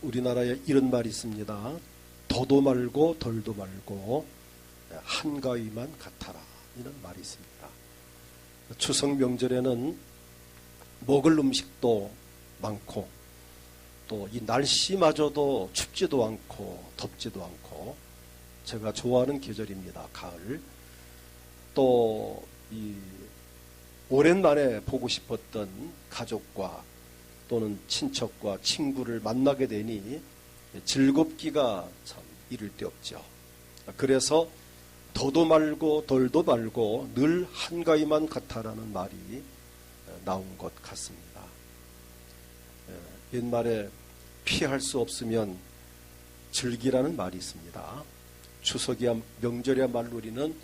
우리나라에 이런 말이 있습니다. 더도 말고 덜도 말고 한가위만 같아라, 이런 말이 있습니다. 추석 명절에는 먹을 음식도 많고 또 이 날씨마저도 춥지도 않고 덥지도 않고 제가 좋아하는 계절입니다. 가을. 또 이 오랜만에 보고 싶었던 가족과 또는 친척과 친구를 만나게 되니 즐겁기가 참 이를 데 없죠. 그래서 더도 말고 덜도 말고 늘 한가위만 같아라는 말이 나온 것 같습니다. 옛말에 피할 수 없으면 즐기라는 말이 있습니다. 추석이야 명절이야말로 우리는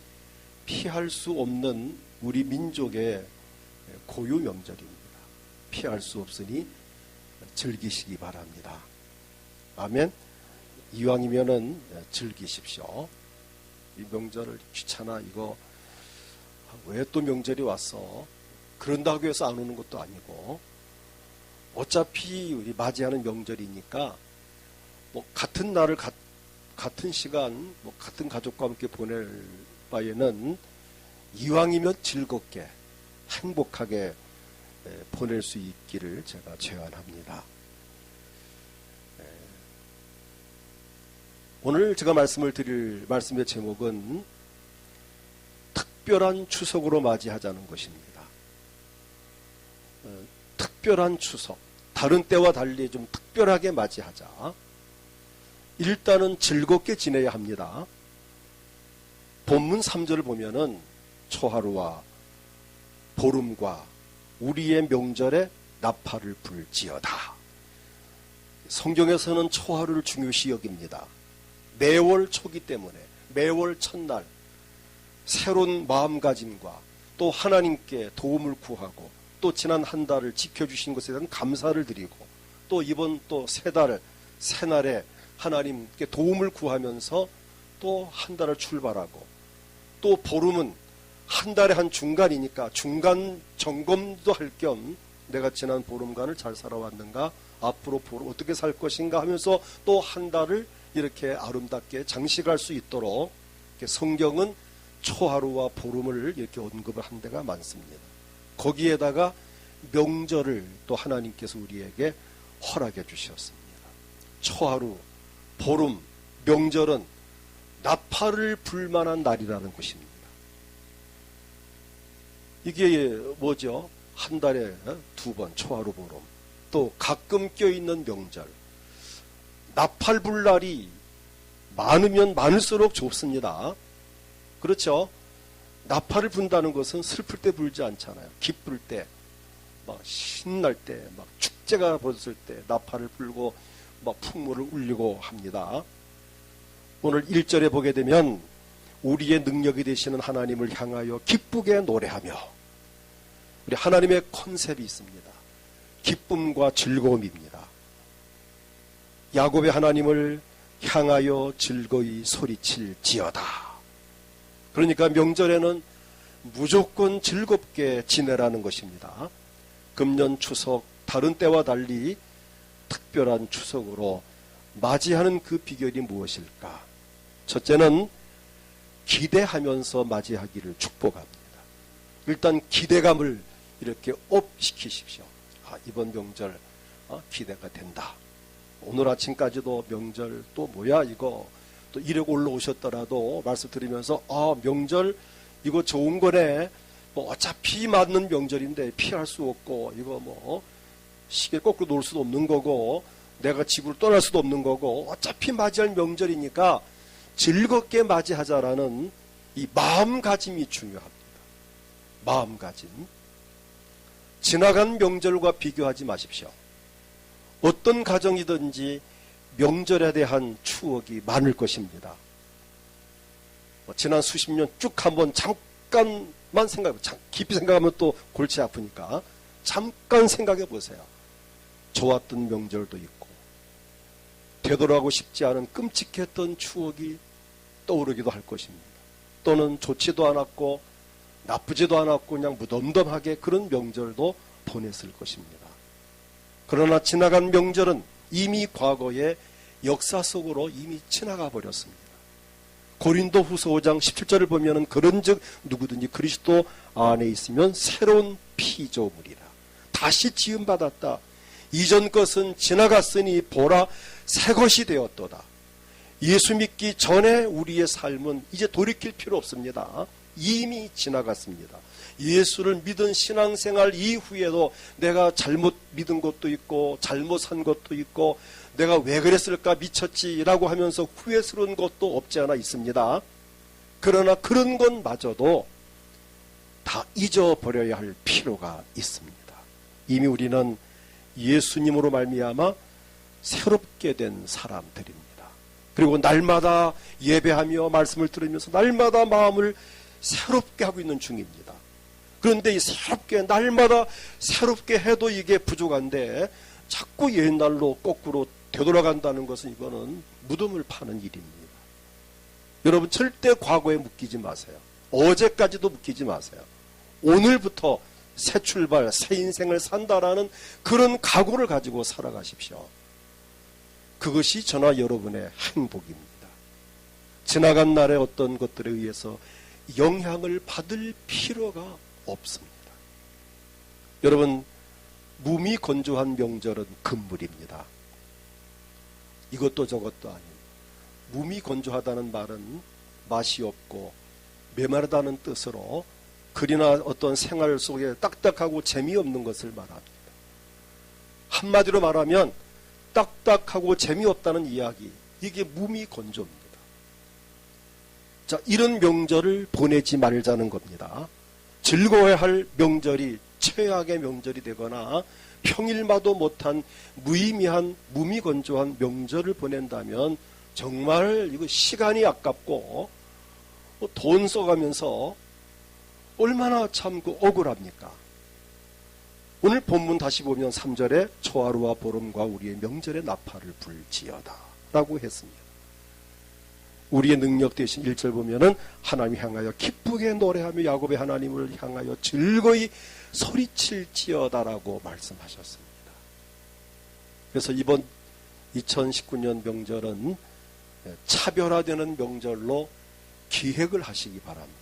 피할 수 없는 우리 민족의 고유 명절입니다. 피할 수 없으니 즐기시기 바랍니다. 아멘. 이왕이면은 즐기십시오. 이 명절을 귀찮아, 이거 왜 또 명절이 왔어, 그런다고 해서 안 오는 것도 아니고 어차피 우리 맞이하는 명절이니까 뭐 같은 날을 같은 시간 뭐 같은 가족과 함께 보낼 바에는 이왕이면 즐겁게 행복하게 보낼 수 있기를 제가 제안합니다. 오늘 제가 드릴 말씀의 제목은 특별한 추석으로 맞이하자는 것입니다. 특별한 추석, 다른 때와 달리 좀 특별하게 맞이하자. 일단은 즐겁게 지내야 합니다. 본문 3절을 보면은 초하루와 보름과 우리의 명절에 나팔을 불지어다. 성경에서는 초하루를 중요시 여깁니다. 매월 초기 때문에 매월 첫날 새로운 마음가짐과 또 하나님께 도움을 구하고 또 지난 한 달을 지켜주신 것에 대한 감사를 드리고 또 이번 또 새날에 하나님께 도움을 구하면서 또 한 달을 출발하고 또 보름은 한 달에 한 중간이니까 중간 점검도 할 겸 내가 지난 보름간을 잘 살아왔는가, 앞으로 보름 어떻게 살 것인가 하면서 또 한 달을 이렇게 아름답게 장식할 수 있도록 성경은 초하루와 보름을 이렇게 언급을 한 데가 많습니다. 거기에다가 명절을 또 하나님께서 우리에게 허락해 주셨습니다. 초하루, 보름, 명절은 나팔을 불 만한 날이라는 것입니다. 이게 뭐죠? 한 달에 두 번, 초하루, 보름. 또 가끔 껴있는 명절. 나팔 불 날이 많으면 많을수록 좋습니다. 그렇죠? 나팔을 분다는 것은 슬플 때 불지 않잖아요. 기쁠 때, 막 신날 때, 막 축제가 벌었을 때 나팔을 불고 막 풍물을 울리고 합니다. 오늘 1절에 보게 되면 우리의 능력이 되시는 하나님을 향하여 기쁘게 노래하며, 우리 하나님의 컨셉이 있습니다. 기쁨과 즐거움입니다. 야곱의 하나님을 향하여 즐거이 소리칠지어다. 그러니까 명절에는 무조건 즐겁게 지내라는 것입니다. 금년 추석 다른 때와 달리 특별한 추석으로 맞이하는 그 비결이 무엇일까? 첫째는 기대하면서 맞이하기를 축복합니다. 일단 기대감을 이렇게 업시키십시오. 이번 명절 기대가 된다. 오늘 아침까지도 명절 또 뭐야 이거 또 이러고 올라오셨더라도 말씀 드리면서 명절 이거 좋은 거네. 뭐 어차피 맞는 명절인데 피할 수 없고 이거 뭐 시계 거꾸로 놓을 수도 없는 거고 내가 집을 떠날 수도 없는 거고 어차피 맞이할 명절이니까 즐겁게 맞이하자라는 이 마음가짐이 중요합니다. 마음가짐. 지나간 명절과 비교하지 마십시오. 어떤 가정이든지 명절에 대한 추억이 많을 것입니다. 지난 수십 년 쭉 한번 잠깐만 깊이 생각하면 또 골치 아프니까 잠깐 생각해 보세요. 좋았던 명절도 있고 되돌아가고 싶지 않은 끔찍했던 추억이 떠오르기도 할 것입니다. 또는 좋지도 않았고 나쁘지도 않았고 그냥 무덤덤하게 그런 명절도 보냈을 것입니다. 그러나 지나간 명절은 이미 과거의 역사 속으로 이미 지나가 버렸습니다. 고린도 후서 5장 17절을 보면은 그런즉 누구든지 그리스도 안에 있으면 새로운 피조물이라. 다시 지음받았다. 이전 것은 지나갔으니 보라 새 것이 되었도다. 예수 믿기 전에 우리의 삶은 이제 돌이킬 필요 없습니다. 이미 지나갔습니다. 예수를 믿은 신앙생활 이후에도 내가 잘못 믿은 것도 있고 잘못 산 것도 있고 내가 왜 그랬을까 미쳤지라고 하면서 후회스러운 것도 없지 않아 있습니다. 그러나 그런 것마저도 다 잊어버려야 할 필요가 있습니다. 이미 우리는 예수님으로 말미암아 새롭게 된 사람들입니다. 그리고 날마다 예배하며 말씀을 들으면서 날마다 마음을 새롭게 하고 있는 중입니다. 그런데 이 새롭게 날마다 새롭게 해도 이게 부족한데 자꾸 옛날로 거꾸로 되돌아간다는 것은 이거는 무덤을 파는 일입니다. 여러분 절대 과거에 묶이지 마세요. 어제까지도 묶이지 마세요. 오늘부터 새 출발, 새 인생을 산다라는 그런 각오를 가지고 살아가십시오. 그것이 저나 여러분의 행복입니다. 지나간 날의 어떤 것들에 의해서 영향을 받을 필요가 없습니다. 여러분, 몸이 건조한 명절은 금물입니다. 이것도 저것도 아닙니다. 몸이 건조하다는 말은 맛이 없고 메마르다는 뜻으로 글이나 어떤 생활 속에 딱딱하고 재미없는 것을 말합니다. 한마디로 말하면 딱딱하고 재미없다는 이야기, 이게 몸이 건조입니다. 자, 이런 명절을 보내지 말자는 겁니다. 즐거워야 할 명절이 최악의 명절이 되거나 평일마도 못한 무의미한 몸이 건조한 명절을 보낸다면 정말 이거 시간이 아깝고 돈 써가면서 얼마나 참 억울합니까? 오늘 본문 다시 보면 3절에 초하루와 보름과 우리의 명절의 나팔을 불지어다 라고 했습니다. 우리의 능력 대신 1절 보면은 하나님 향하여 기쁘게 노래하며 야곱의 하나님을 향하여 즐거이 소리칠지어다라고 말씀하셨습니다. 그래서 이번 2019년 명절은 차별화되는 명절로 기획을 하시기 바랍니다.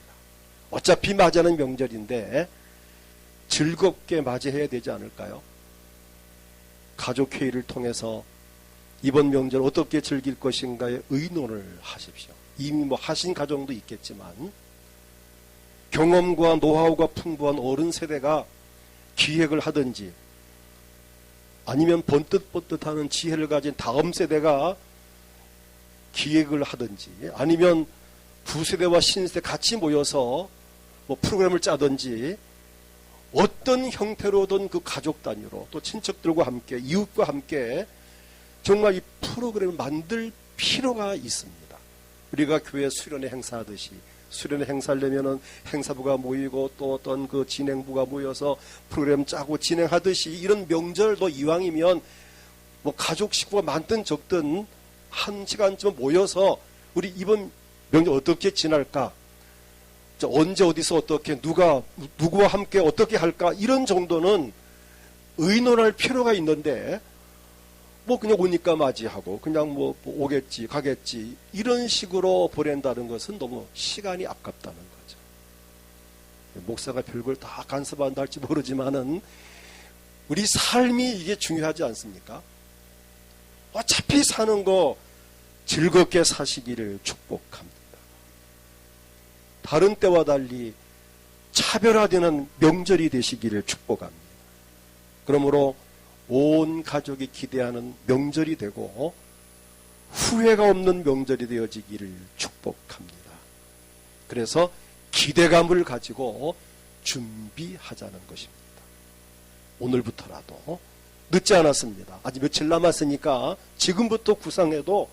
어차피 맞이하는 명절인데 즐겁게 맞이해야 되지 않을까요? 가족회의를 통해서 이번 명절 어떻게 즐길 것인가에 의논을 하십시오. 이미 하신 가정도 있겠지만 경험과 노하우가 풍부한 어른 세대가 기획을 하든지 아니면 번뜩번뜩하는 지혜를 가진 다음 세대가 기획을 하든지 아니면 부세대와 신세대 같이 모여서 프로그램을 짜든지 어떤 형태로든 그 가족 단위로 또 친척들과 함께 이웃과 함께 정말 이 프로그램을 만들 필요가 있습니다. 우리가 교회 수련회 행사하듯이 수련회 행사를 내면은 행사부가 모이고 또 어떤 그 진행부가 모여서 프로그램 짜고 진행하듯이 이런 명절도 이왕이면 가족 식구가 많든 적든 한 시간쯤 모여서 우리 이번 명절 어떻게 지날까? 언제 어디서 어떻게 누구와 함께 어떻게 할까? 이런 정도는 의논할 필요가 있는데 그냥 오니까 맞이하고 그냥 오겠지 가겠지 이런 식으로 보낸다는 것은 너무 시간이 아깝다는 거죠. 목사가 별걸 다 간섭한다 할지 모르지만은 우리 삶이 이게 중요하지 않습니까? 어차피 사는 거 즐겁게 사시기를 축복합니다. 다른 때와 달리 차별화되는 명절이 되시기를 축복합니다. 그러므로 온 가족이 기대하는 명절이 되고 후회가 없는 명절이 되어지기를 축복합니다. 그래서 기대감을 가지고 준비하자는 것입니다. 오늘부터라도 늦지 않았습니다. 아직 며칠 남았으니까 지금부터 구상해도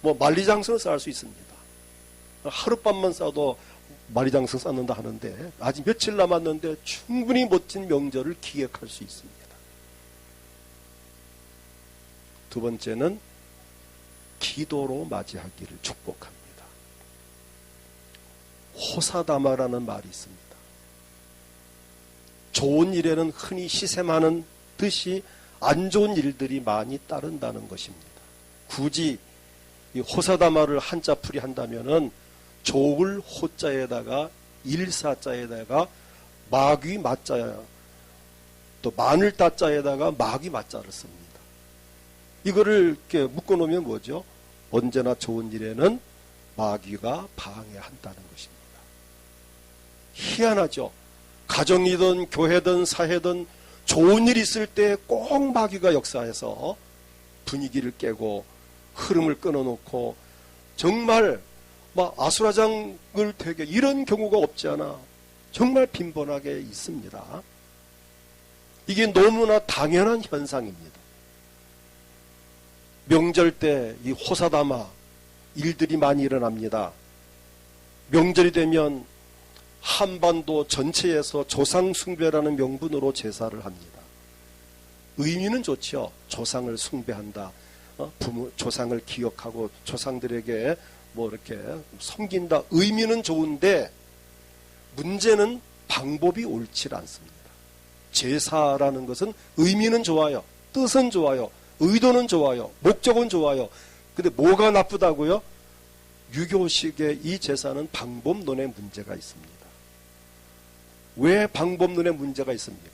만리장성을 쌓을 수 있습니다. 하룻밤만 쌓아도 만리장성 쌓는다 하는데 아직 며칠 남았는데 충분히 멋진 명절을 기획할 수 있습니다. 두 번째는 기도로 맞이하기를 축복합니다. 호사다마라는 말이 있습니다. 좋은 일에는 흔히 시샘하는 듯이 안 좋은 일들이 많이 따른다는 것입니다. 굳이 이 호사다마를 한자풀이 한다면은 좋을 호자에다가 일사자에다가 마귀 맞자야, 또 마늘 따자에다가 마귀 맞자를 씁니다. 이거를 이렇게 묶어놓으면 뭐죠? 언제나 좋은 일에는 마귀가 방해한다는 것입니다. 희한하죠? 가정이든 교회든 사회든 좋은 일 있을 때 꼭 마귀가 역사해서 분위기를 깨고 흐름을 끊어놓고 정말 막 아수라장을 되게 이런 경우가 없지 않아 정말 빈번하게 있습니다. 이게 너무나 당연한 현상입니다. 명절 때 이 호사다마 일들이 많이 일어납니다. 명절이 되면 한반도 전체에서 조상숭배라는 명분으로 제사를 합니다. 의미는 좋죠. 조상을 숭배한다. 부모, 조상을 기억하고 조상들에게 뭐 이렇게 섬긴다. 의미는 좋은데 문제는 방법이 옳지 않습니다. 제사라는 것은 의미는 좋아요. 뜻은 좋아요. 의도는 좋아요. 목적은 좋아요. 근데 뭐가 나쁘다고요? 유교식의 이 제사는 방법론에 문제가 있습니다. 왜 방법론에 문제가 있습니까?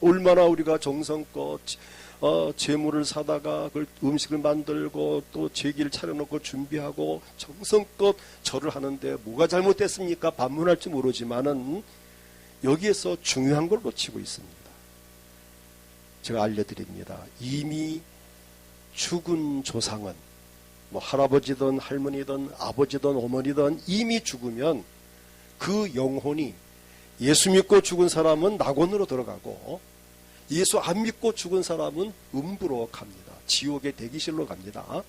얼마나 우리가 정성껏 재물을 사다가 그걸 음식을 만들고 또 제기를 차려놓고 준비하고 정성껏 절을 하는데 뭐가 잘못됐습니까? 반문할지 모르지만은 여기에서 중요한 걸 놓치고 있습니다. 제가 알려드립니다. 이미 죽은 조상은 뭐 할아버지든 할머니든 아버지든 어머니든 이미 죽으면 그 영혼이 예수 믿고 죽은 사람은 낙원으로 들어가고 예수 안 믿고 죽은 사람은 음부로 갑니다. 지옥의 대기실로 갑니다.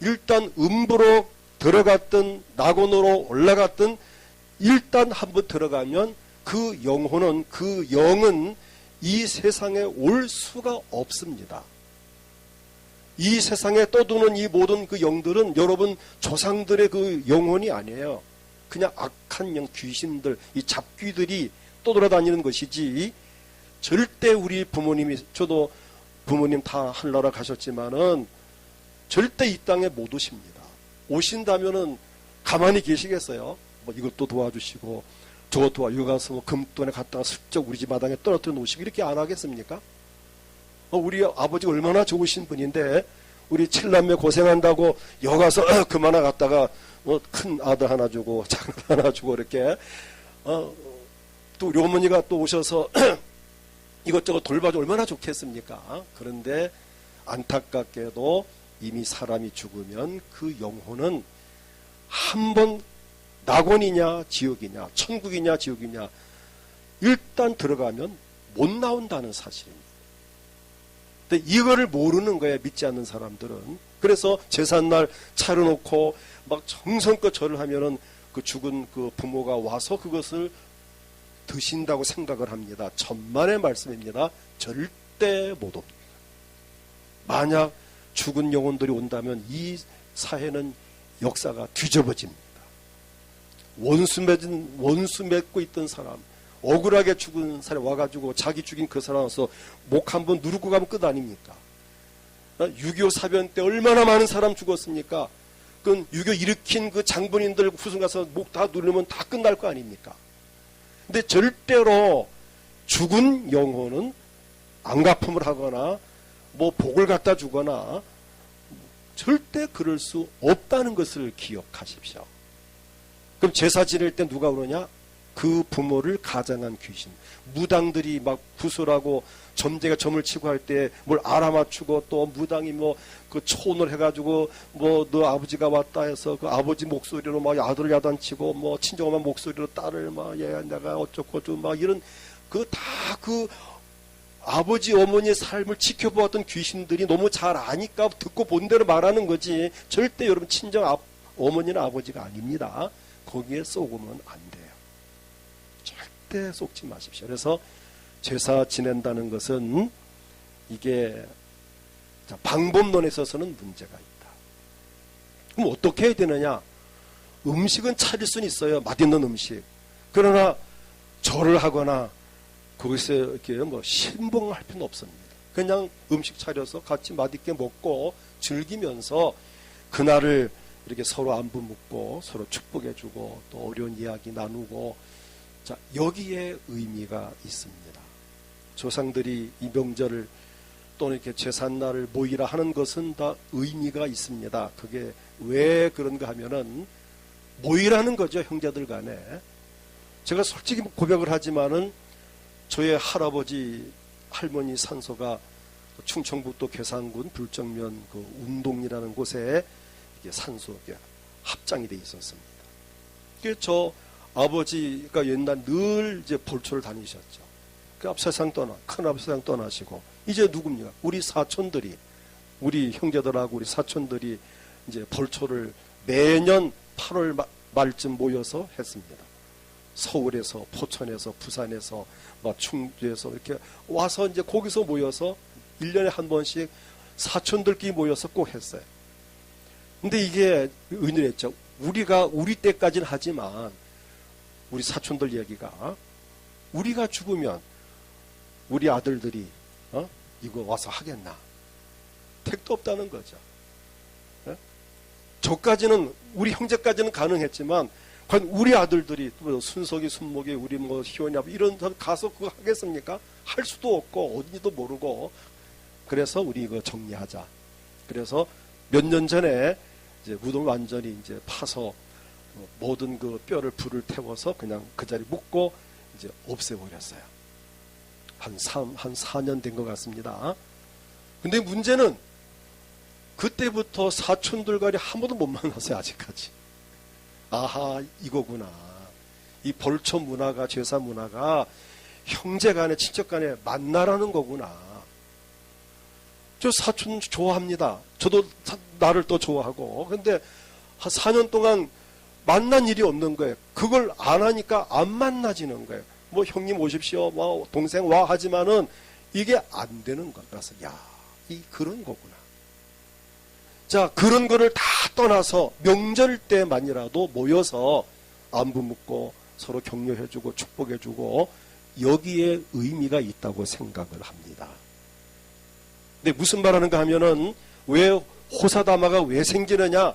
일단 음부로 들어갔든 낙원으로 올라갔든 일단 한번 들어가면 그 영혼은 그 영은 이 세상에 올 수가 없습니다. 이 세상에 떠도는 이 모든 그 영들은 여러분 조상들의 그 영혼이 아니에요. 그냥 악한 영, 귀신들, 이 잡귀들이 떠돌아다니는 것이지 절대 우리 부모님이, 저도 부모님 다 하늘나라 가셨지만은 절대 이 땅에 못 오십니다. 오신다면은 가만히 계시겠어요? 뭐 이것도 도와주시고 저것 도와, 여기 가서 뭐 금돈에 갔다가 슬쩍 우리 집 마당에 떨어뜨려 놓으시고 이렇게 안 하겠습니까? 우리 아버지가 얼마나 좋으신 분인데 우리 칠남매 고생한다고 여기 가서 그만하 갔다가 뭐 큰 아들 하나 주고 작은 아들 하나 주고 이렇게 또 우리 어머니가 또 오셔서 이것저것 돌봐줘 얼마나 좋겠습니까? 그런데 안타깝게도 이미 사람이 죽으면 그 영혼은 한번 낙원이냐 지옥이냐 천국이냐 지옥이냐 일단 들어가면 못 나온다는 사실입니다. 근데 이거를 모르는 거예요. 믿지 않는 사람들은. 그래서 제삿날 차려놓고 막 정성껏 절을 하면은 그 죽은 그 부모가 와서 그것을 드신다고 생각을 합니다. 천만의 말씀입니다. 절대 못 옵니다. 만약 죽은 영혼들이 온다면 이 사회는 역사가 뒤집어집니다. 원수 맺고 있던 사람, 억울하게 죽은 사람 와가지고 자기 죽인 그 사람 와서 목 한번 누르고 가면 끝 아닙니까? 6.25 사변 때 얼마나 많은 사람 죽었습니까? 그 6.25 일으킨 그 장본인들 후순 가서 목 다 누르면 다 끝날 거 아닙니까? 근데 절대로 죽은 영혼은 안갚음을 하거나 뭐 복을 갖다 주거나 절대 그럴 수 없다는 것을 기억하십시오. 그럼 제사 지낼 때 누가 그러냐? 그 부모를 가장한 귀신. 무당들이 막 구슬하고 점쟁이가 점을 치고 할 때 뭘 알아맞추고 또 무당이 뭐 그 초혼을 해가지고 뭐 너 아버지가 왔다 해서 그 아버지 목소리로 막 아들을 야단치고 뭐 친정엄마 목소리로 딸을 막 얘 내가 어쩌고 저쩌고 막 이런 그 다 그 아버지 어머니의 삶을 지켜보았던 귀신들이 너무 잘 아니까 듣고 본 대로 말하는 거지 절대 여러분 친정 어머니는 아버지가 아닙니다. 거기에 속으면 안 돼요. 절대 속지 마십시오. 그래서 제사 지낸다는 것은 이게 방법론에 있어서는 문제가 있다. 그럼 어떻게 해야 되느냐? 음식은 차릴 수는 있어요. 맛있는 음식. 그러나 절을 하거나 거기서 이렇게 뭐 신봉할 필요는 없습니다. 그냥 음식 차려서 같이 맛있게 먹고 즐기면서 그날을 이렇게 서로 안부 묻고 서로 축복해주고 또 어려운 이야기 나누고, 자, 여기에 의미가 있습니다. 조상들이 이 명절을 또는 이렇게 제삿날을 모이라 하는 것은 다 의미가 있습니다. 그게 왜 그런가 하면은 모이라는 거죠, 형제들 간에. 제가 솔직히 고백을 하지만은 저의 할아버지 할머니 산소가 충청북도 괴산군 불정면 그 운동이라는 곳에 산소 합장이 돼 있었습니다. 저 아버지가 옛날 늘 이제 볼초를 다니셨죠. 그 앞세상 큰 앞세상 떠나시고 이제 누굽니까? 우리 사촌들이, 우리 형제들하고 우리 사촌들이 이제 볼초를 매년 8월 말쯤 모여서 했습니다. 서울에서, 포천에서, 부산에서, 충주에서 이렇게 와서 이제 거기서 모여서 1년에 한 번씩 사촌들끼리 모여서 꼭 했어요. 근데 이게 은연했죠. 우리 때까지는 하지만 우리 사촌들 얘기가, 우리가 죽으면 우리 아들들이 이거 와서 하겠나? 택도 없다는 거죠. 저까지는, 우리 형제까지는 가능했지만 과연 우리 아들들이 순석이, 순목이, 우리 희원이 이런 데 가서 그거 하겠습니까? 할 수도 없고 어딘지도 모르고. 그래서 우리 이거 정리하자. 그래서 몇 년 전에 이제 무덤을 완전히 이제 파서 모든 그 뼈를 불을 태워서 그냥 그 자리 묻고 이제 없애버렸어요. 한 4년 된 것 같습니다. 근데 문제는 그때부터 사촌들과리 한 번도 못 만났어요, 아직까지. 아하, 이거구나. 이 볼초 문화가, 제사 문화가 형제 간에, 친척 간에 만나라는 거구나. 저 사촌 좋아합니다. 저도 나를 또 좋아하고. 근데 한 4년 동안 만난 일이 없는 거예요. 그걸 안 하니까 안 만나지는 거예요. 뭐 형님 오십시오, 뭐 동생 와 하지만은 이게 안 되는 거예요. 그래서 그런 거구나. 자, 그런 거를 다 떠나서 명절 때만이라도 모여서 안부 묻고 서로 격려해주고 축복해주고, 여기에 의미가 있다고 생각을 합니다. 근데 무슨 말 하는가 하면은, 왜 호사다마가 왜 생기느냐?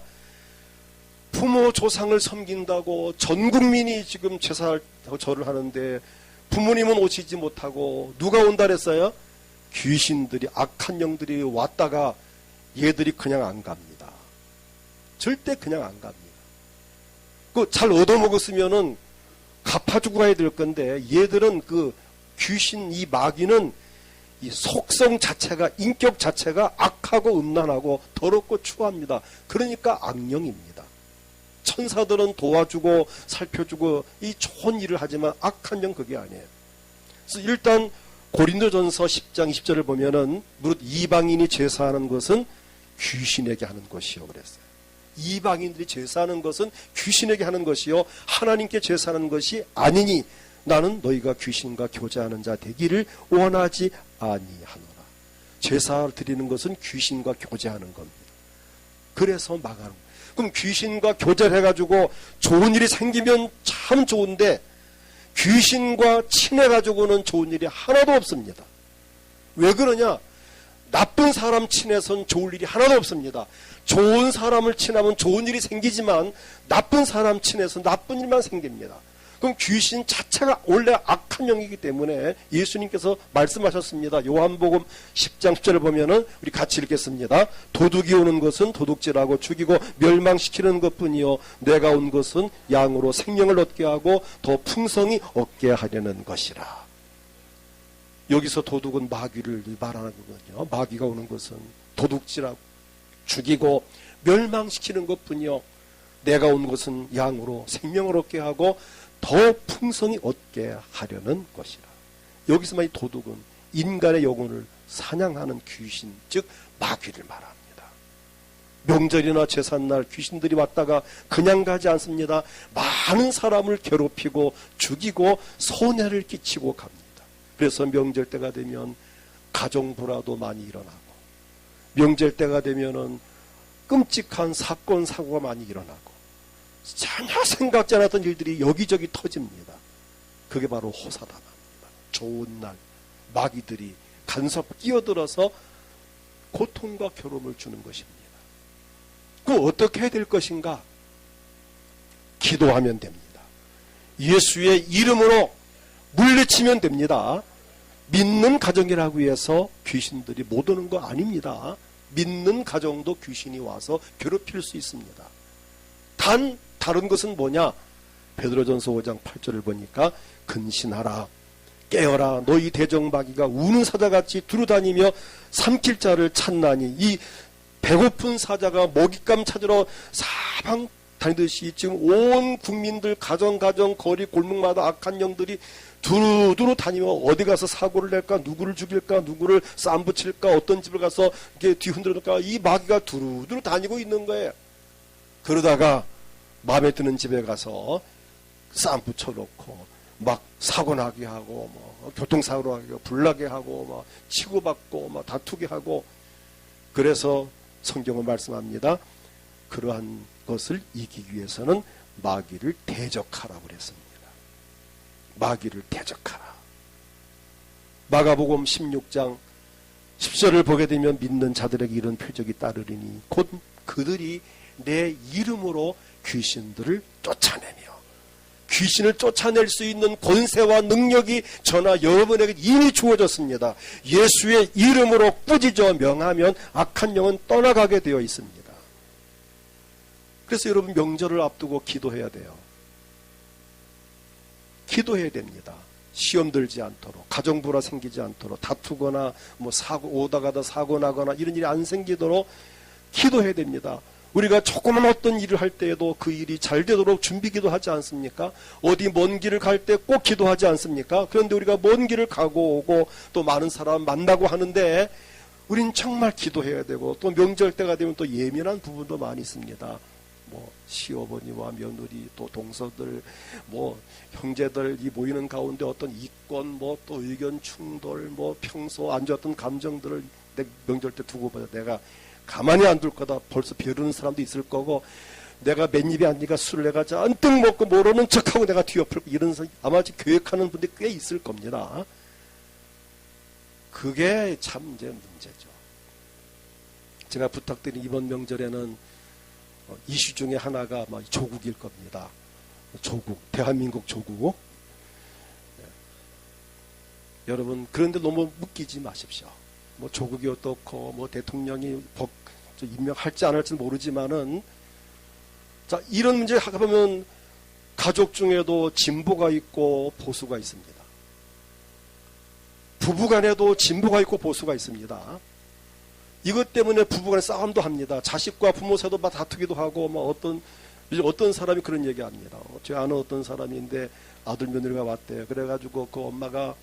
부모 조상을 섬긴다고 전 국민이 지금 제사하고 절을 하는데 부모님은 오시지 못하고 누가 온다 그랬어요? 귀신들이, 악한 영들이 왔다가 얘들이 그냥 안 갑니다. 절대 그냥 안 갑니다. 그 잘 얻어먹었으면은 갚아주고 가야 될 건데, 얘들은 그 귀신, 이 마귀는 이 속성 자체가, 인격 자체가 악하고 음란하고 더럽고 추합니다. 그러니까 악령입니다. 천사들은 도와주고 살펴주고 이 좋은 일을 하지만 악한 영 그게 아니에요. 그래서 일단 고린도전서 10장 20절을 보면은 무릇 이방인이 제사하는 것은 귀신에게 하는 것이요 그랬어요. 이방인들이 제사하는 것은 귀신에게 하는 것이요 하나님께 제사하는 것이 아니니 나는 너희가 귀신과 교제하는 자 되기를 원하지 아니하노라. 제사를 드리는 것은 귀신과 교제하는 겁니다. 그래서 망하는 거예요. 그럼 귀신과 교제를 해가지고 좋은 일이 생기면 참 좋은데 귀신과 친해가지고는 좋은 일이 하나도 없습니다. 왜 그러냐? 나쁜 사람 친해서는 좋을 일이 하나도 없습니다. 좋은 사람을 친하면 좋은 일이 생기지만 나쁜 사람 친해서 나쁜 일만 생깁니다. 그럼 귀신 자체가 원래 악한 영이기 때문에 예수님께서 말씀하셨습니다. 요한복음 10장 10절을 보면은 우리 같이 읽겠습니다. 도둑이 오는 것은 도둑질하고 죽이고 멸망시키는 것뿐이요 내가 온 것은 양으로 생명을 얻게 하고 더 풍성히 얻게 하려는 것이라. 여기서 도둑은 마귀를 말하는 거거든요. 마귀가 오는 것은 도둑질하고 죽이고 멸망시키는 것뿐이요 내가 온 것은 양으로 생명을 얻게 하고 더 풍성히 얻게 하려는 것이라. 여기서만 이 도둑은 인간의 영혼을 사냥하는 귀신, 즉 마귀를 말합니다. 명절이나 제삿날 귀신들이 왔다가 그냥 가지 않습니다. 많은 사람을 괴롭히고 죽이고 손해를 끼치고 갑니다. 그래서 명절 때가 되면 가정불화도 많이 일어나고, 명절 때가 되면은 끔찍한 사건 사고가 많이 일어나고, 전혀 생각지 않았던 일들이 여기저기 터집니다. 그게 바로 호사다마입니다. 좋은 날 마귀들이 간섭 끼어들어서 고통과 괴로움을 주는 것입니다. 그 어떻게 해야 될 것인가? 기도하면 됩니다. 예수의 이름으로 물리치면 됩니다. 믿는 가정이라고 해서 귀신들이 못 오는 거 아닙니다. 믿는 가정도 귀신이 와서 괴롭힐 수 있습니다. 단 다른 것은 뭐냐? 베드로전서 5장 8절을 보니까 근신하라 깨어라 너희 대적마귀가 우는 사자같이 두루다니며 삼킬 자를 찾나니 이 배고픈 사자가 먹잇감 찾으러 사방 다니듯이 지금 온 국민들 가정 거리 골목마다 악한 영들이 두루두루 다니며 어디 가서 사고를 낼까, 누구를 죽일까, 누구를 쌈 붙일까, 어떤 집을 가서 이렇게 뒤흔들어 놓을까, 이 마귀가 두루두루 다니고 있는 거예요. 그러다가 마음에 드는 집에 가서 쌈 붙여놓고 막 사고 나게 하고 뭐 교통사고로 하게 하고 불나게 하고 막 치고받고 막 다투게 하고. 그래서 성경은 말씀합니다. 그러한 것을 이기기 위해서는 마귀를 대적하라고 그랬습니다. 마귀를 대적하라. 마가복음 16장 10절을 보게 되면 믿는 자들에게 이런 표적이 따르리니 곧 그들이 내 이름으로 귀신들을 쫓아내며, 귀신을 쫓아낼 수 있는 권세와 능력이 저나 여러분에게 이미 주어졌습니다. 예수의 이름으로 꾸짖어 명하면 악한 영은 떠나가게 되어 있습니다. 그래서 여러분 명절을 앞두고 기도해야 돼요. 기도해야 됩니다. 시험 들지 않도록, 가정불화 생기지 않도록, 다투거나 뭐 오다가다 사고 나거나 이런 일이 안 생기도록 기도해야 됩니다. 우리가 조그만 어떤 일을 할 때에도 그 일이 잘 되도록 준비기도 하지 않습니까? 어디 먼 길을 갈 때 꼭 기도하지 않습니까? 그런데 우리가 먼 길을 가고 오고 또 많은 사람 만나고 하는데 우린 정말 기도해야 되고, 또 명절 때가 되면 또 예민한 부분도 많이 있습니다. 뭐 시어머니와 며느리 또 동서들 뭐 형제들이 모이는 가운데 어떤 이권 뭐 또 의견 충돌 뭐 평소 안 좋았던 감정들을 내 명절 때 두고 봐요. 내가 가만히 안 둘 거다. 벌써 벼르는 사람도 있을 거고, 내가 맨입에 앉으니까 술을 내가 잔뜩 먹고 모르는 척하고 내가 뒤엎을 이런 아마 계획하는 분들이 꽤 있을 겁니다. 그게 참 이제 문제죠. 제가 부탁드린 이번 명절에는 이슈 중에 하나가 조국일 겁니다. 조국, 대한민국 조국. 네. 여러분 그런데 너무 묶이지 마십시오. 뭐 조국이 어떻고 뭐 대통령이 임명할지 안 할지는 모르지만은, 자 이런 문제 보면 가족 중에도 진보가 있고 보수가 있습니다. 부부간에도 진보가 있고 보수가 있습니다. 이것 때문에 부부간에 싸움도 합니다. 자식과 부모 사이도 막 다투기도 하고, 뭐 어떤 사람이 그런 얘기 합니다. 제 아는 어떤 사람인데 아들 며느리가 왔대요. 그래가지고 그 엄마가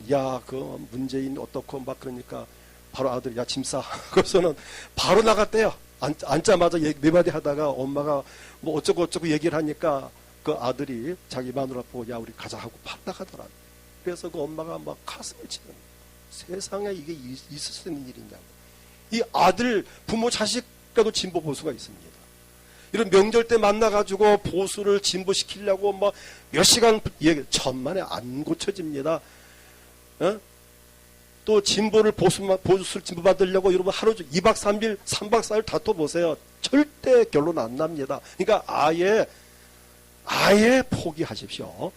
야 그 문재인 어떻고 막 그러니까 바로 아들이 야 짐 싸. 그래서는 바로 나갔대요. 앉자마자 몇 마디 하다가 엄마가 뭐 어쩌고 얘기를 하니까 그 아들이 자기 마누라 보고 야 우리 가자 하고 팍 나가더라. 그래서 그 엄마가 막 가슴을 치는, 세상에 이게 있을 수 있는 일이냐고. 이 아들 부모 자식과도 진보 보수가 있습니다. 이런 명절 때 만나가지고 보수를 진보시키려고 막 몇 시간 얘기, 천만에 안 고쳐집니다. 또 진보를 보수를 진보 받으려고 여러분 하루 2박 3일 3박 4일 다퉈보세요. 절대 결론 안 납니다. 그러니까 아예 포기하십시오.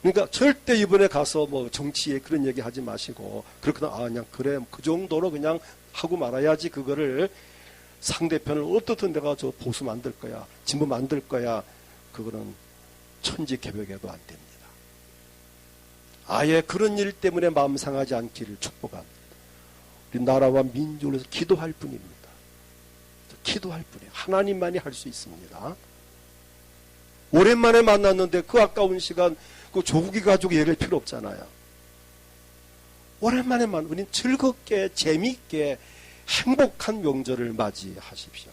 그러니까 절대 이번에 가서 뭐 정치에 그런 얘기 하지 마시고, 그렇구나, 그냥 그래 그 정도로 그냥 하고 말아야지. 그거를 상대편을 어떻든 내가 저 보수 만들 거야, 진보 만들 거야, 그거는 천지개벽에도 안 됩니다. 아예 그런 일 때문에 마음 상하지 않기를 축복합니다. 우리 나라와 민족을 위해서 기도할 뿐입니다. 기도할 뿐이에요. 하나님만이 할 수 있습니다. 오랜만에 만났는데 그 아까운 시간 그 조국이 가지고 얘기할 필요 없잖아요. 오랜만에 우리는 즐겁게 재미있게 행복한 명절을 맞이하십시오.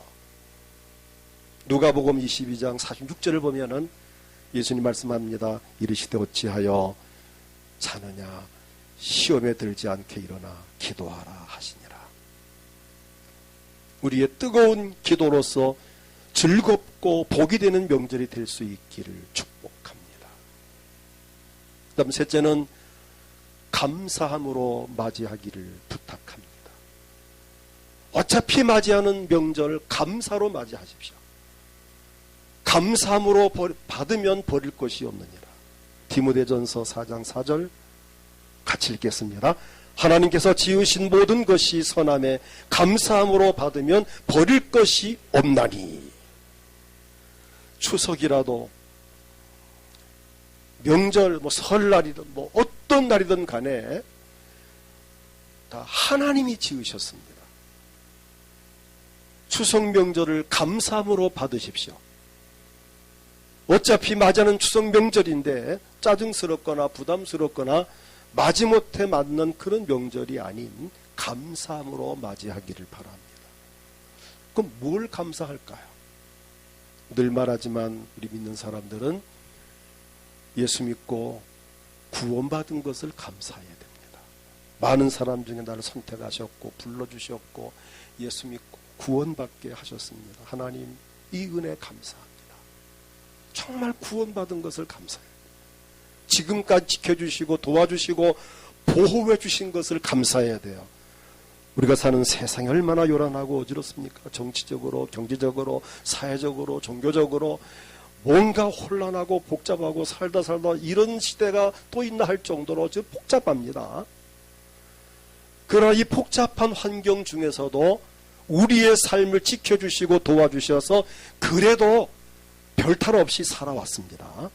누가복음 22장 46절을 보면은 예수님 말씀합니다. 이르시되 어찌하여 자느냐 시험에 들지 않게 일어나 기도하라 하시니라. 우리의 뜨거운 기도로서 즐겁고 복이 되는 명절이 될 수 있기를 축복합니다. 그 다음 셋째는 감사함으로 맞이하기를 부탁합니다. 어차피 맞이하는 명절 감사로 맞이하십시오. 감사함으로 받으면 버릴 것이 없느니라. 디모데전서 4장 4절 같이 읽겠습니다. 하나님께서 지으신 모든 것이 선함에 감사함으로 받으면 버릴 것이 없나니. 추석이라도 명절, 설날이든 어떤 날이든 간에 다 하나님이 지으셨습니다. 추석 명절을 감사함으로 받으십시오. 어차피 맞이하는 추석 명절인데 짜증스럽거나 부담스럽거나 마지못해 맞는 그런 명절이 아닌 감사함으로 맞이하기를 바랍니다. 그럼 뭘 감사할까요? 늘 말하지만 우리 믿는 사람들은 예수 믿고 구원받은 것을 감사해야 됩니다. 많은 사람 중에 나를 선택하셨고 불러주셨고 예수 믿고 구원받게 하셨습니다. 하나님, 이 은혜 감사합니다. 정말 구원받은 것을 감사해요. 지금까지 지켜주시고 도와주시고 보호해 주신 것을 감사해야 돼요. 우리가 사는 세상이 얼마나 요란하고 어지럽습니까? 정치적으로, 경제적으로, 사회적으로, 종교적으로 뭔가 혼란하고 복잡하고 살다 이런 시대가 또 있나 할 정도로 지금 복잡합니다. 그러나 이 복잡한 환경 중에서도 우리의 삶을 지켜주시고 도와주셔서 그래도 별탈 없이 살아왔습니다.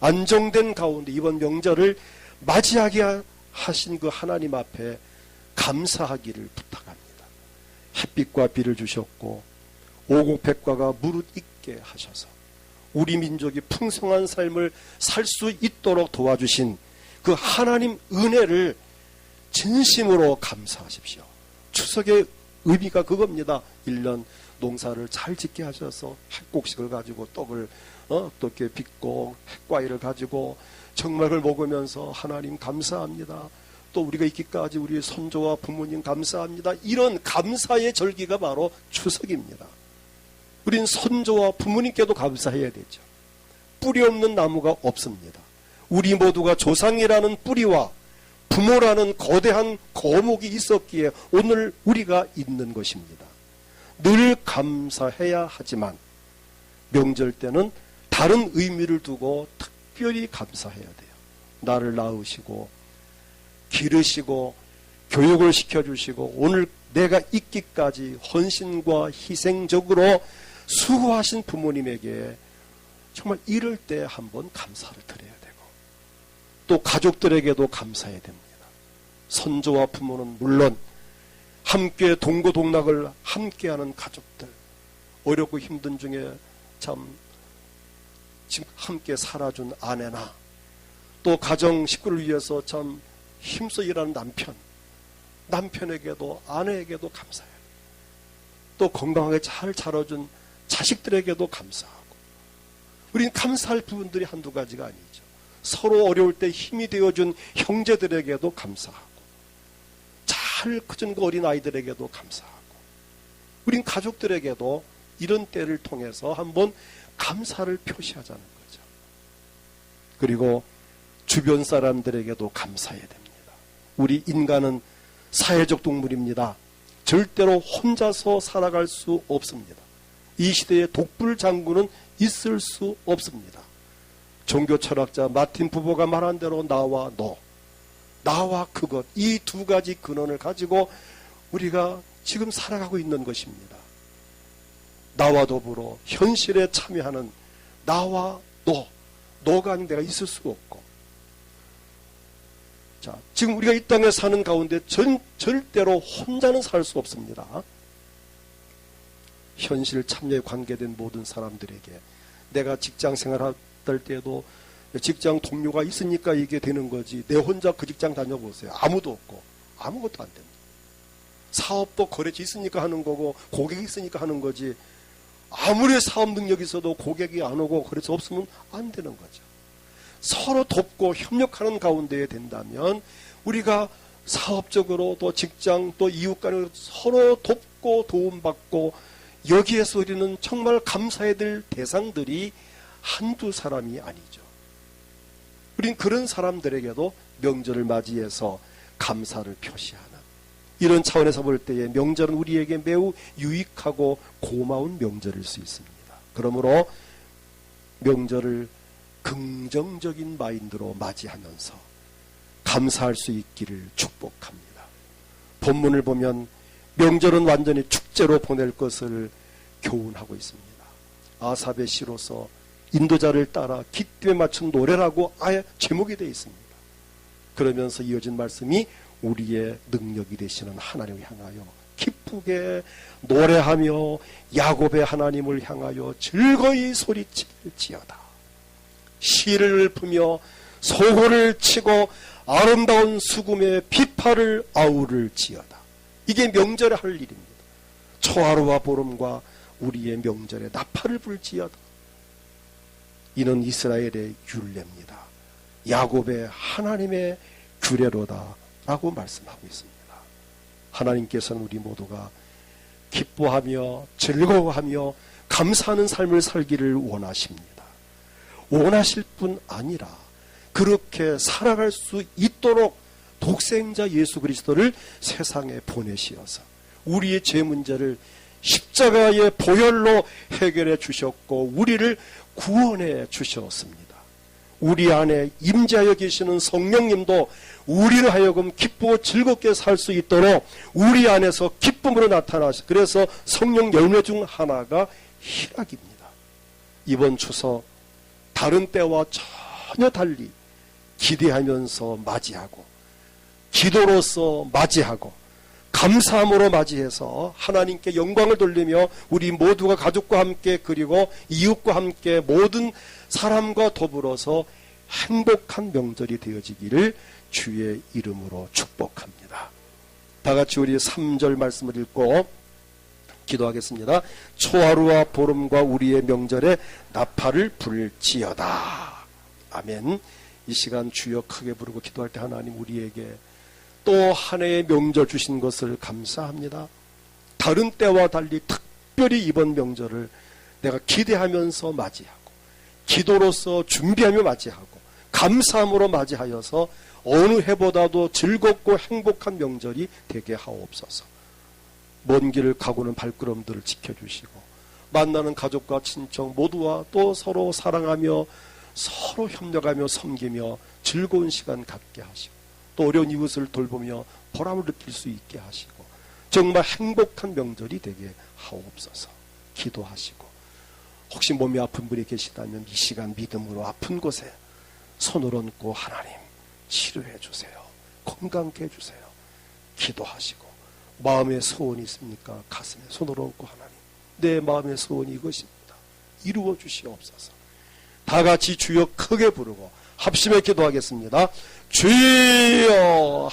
안정된 가운데 이번 명절을 맞이하게 하신 그 하나님 앞에 감사하기를 부탁합니다. 햇빛과 비를 주셨고 오곡백과가 무릇 있게 하셔서 우리 민족이 풍성한 삶을 살 수 있도록 도와주신 그 하나님 은혜를 진심으로 감사하십시오. 추석의 의미가 그겁니다. 1년 농사를 잘 짓게 하셔서 핵곡식을 가지고 떡을 또 이렇게 빚고 핵과일을 가지고 정말 그걸 먹으면서 하나님 감사합니다. 또 우리가 있기까지 우리 선조와 부모님 감사합니다. 이런 감사의 절기가 바로 추석입니다. 우린 선조와 부모님께도 감사해야 되죠. 뿌리 없는 나무가 없습니다. 우리 모두가 조상이라는 뿌리와 부모라는 거대한 거목이 있었기에 오늘 우리가 있는 것입니다. 늘 감사해야 하지만 명절 때는 다른 의미를 두고 특별히 감사해야 돼요. 나를 낳으시고 기르시고 교육을 시켜주시고 오늘 내가 있기까지 헌신과 희생적으로 수고하신 부모님에게 정말 이럴 때 한번 감사를 드려야 되고 또 가족들에게도 감사해야 됩니다. 선조와 부모는 물론 함께 동고동락을 함께하는 가족들, 어렵고 힘든 중에 참 지금 함께 살아준 아내나 또 가정 식구를 위해서 참 힘써 일하는 남편에게도 아내에게도 감사해요. 또 건강하게 잘 자라준 자식들에게도 감사하고 우리는 감사할 부분들이 한두 가지가 아니죠. 서로 어려울 때 힘이 되어준 형제들에게도 감사하고 잘 커진 그 어린 아이들에게도 감사하고 우린 가족들에게도 이런 때를 통해서 한번 감사를 표시하자는 거죠. 그리고 주변 사람들에게도 감사해야 됩니다. 우리 인간은 사회적 동물입니다. 절대로 혼자서 살아갈 수 없습니다. 이 시대에 독불 장군은 있을 수 없습니다. 종교 철학자 마틴 부버가 말한 대로 나와 너, 나와 그것, 이 두 가지 근원을 가지고 우리가 지금 살아가고 있는 것입니다. 나와 더불어 현실에 참여하는 나와 너가 아닌 내가 있을 수 없고 자, 지금 우리가 이 땅에 사는 가운데 절대로 혼자는 살 수 없습니다. 현실 참여에 관계된 모든 사람들에게 내가 직장 생활할 때에도 직장 동료가 있으니까 이게 되는 거지 내 혼자 그 직장 다녀보세요. 아무도 없고 아무것도 안 됩니다. 사업도 거래처 있으니까 하는 거고 고객이 있으니까 하는 거지 아무리 사업 능력이 있어도 고객이 안 오고 거래처 없으면 안 되는 거죠. 서로 돕고 협력하는 가운데에 된다면 우리가 사업적으로 또 직장 또 이웃 간에 서로 돕고 도움받고 여기에서 우리는 정말 감사해야 될 대상들이 한두 사람이 아니죠. 우린 그런 사람들에게도 명절을 맞이해서 감사를 표시하는, 이런 차원에서 볼 때에 명절은 우리에게 매우 유익하고 고마운 명절일 수 있습니다. 그러므로 명절을 긍정적인 마인드로 맞이하면서 감사할 수 있기를 축복합니다. 본문을 보면 명절은 완전히 축제로 보낼 것을 교훈하고 있습니다. 아삽의 시로서 인도자를 따라 기쁨에 맞춘 노래라고 아예 제목이 되어 있습니다. 그러면서 이어진 말씀이 우리의 능력이 되시는 하나님을 향하여 기쁘게 노래하며 야곱의 하나님을 향하여 즐거이 소리칠지어다. 시를 읊으며 소고를 치고 아름다운 수금의 비파를 아우를지어다. 이게 명절에 할 일입니다. 초하루와 보름과 우리의 명절에 나팔을 불지어다. 이는 이스라엘의 율례입니다. 야곱의 하나님의 규례로다 라고 말씀하고 있습니다. 하나님께서는 우리 모두가 기뻐하며 즐거워하며 감사하는 삶을 살기를 원하십니다. 원하실 뿐 아니라 그렇게 살아갈 수 있도록 독생자 예수 그리스도를 세상에 보내시어서 우리의 죄 문제를 십자가의 보혈로 해결해 주셨고 우리를 구원해 주셨습니다. 우리 안에 임재하여 계시는 성령님도 우리를 하여금 기쁘고 즐겁게 살 수 있도록 우리 안에서 기쁨으로 나타나시. 그래서 성령 열매 중 하나가 희락입니다. 이번 추석 다른 때와 전혀 달리 기대하면서 맞이하고 기도로서 맞이하고 감사함으로 맞이해서 하나님께 영광을 돌리며 우리 모두가 가족과 함께 그리고 이웃과 함께 모든 사람과 더불어서 행복한 명절이 되어지기를 주의 이름으로 축복합니다. 다 같이 우리 3절 말씀을 읽고 기도하겠습니다. 초하루와 보름과 우리의 명절에 나팔을 불지어다. 아멘. 이 시간 주여 크게 부르고 기도할 때 하나님 우리에게 또 한 해의 명절 주신 것을 감사합니다. 다른 때와 달리 특별히 이번 명절을 내가 기대하면서 맞이하고 기도로서 준비하며 맞이하고 감사함으로 맞이하여서 어느 해보다도 즐겁고 행복한 명절이 되게 하옵소서. 먼 길을 가고는 발걸음들을 지켜주시고 만나는 가족과 친척 모두와 또 서로 사랑하며 서로 협력하며 섬기며 즐거운 시간 갖게 하시고 또 어려운 이웃을 돌보며 보람을 느낄 수 있게 하시고 정말 행복한 명절이 되게 하옵소서. 기도하시고 혹시 몸이 아픈 분이 계시다면 이 시간 믿음으로 아픈 곳에 손을 얹고 하나님 치료해 주세요. 건강케 해주세요. 기도하시고 마음의 소원이 있습니까? 가슴에 손을 얹고 하나님 내 마음의 소원이 이것입니다. 이루어 주시옵소서. 다 같이 주여 크게 부르고 합심해 기도하겠습니다. 주여.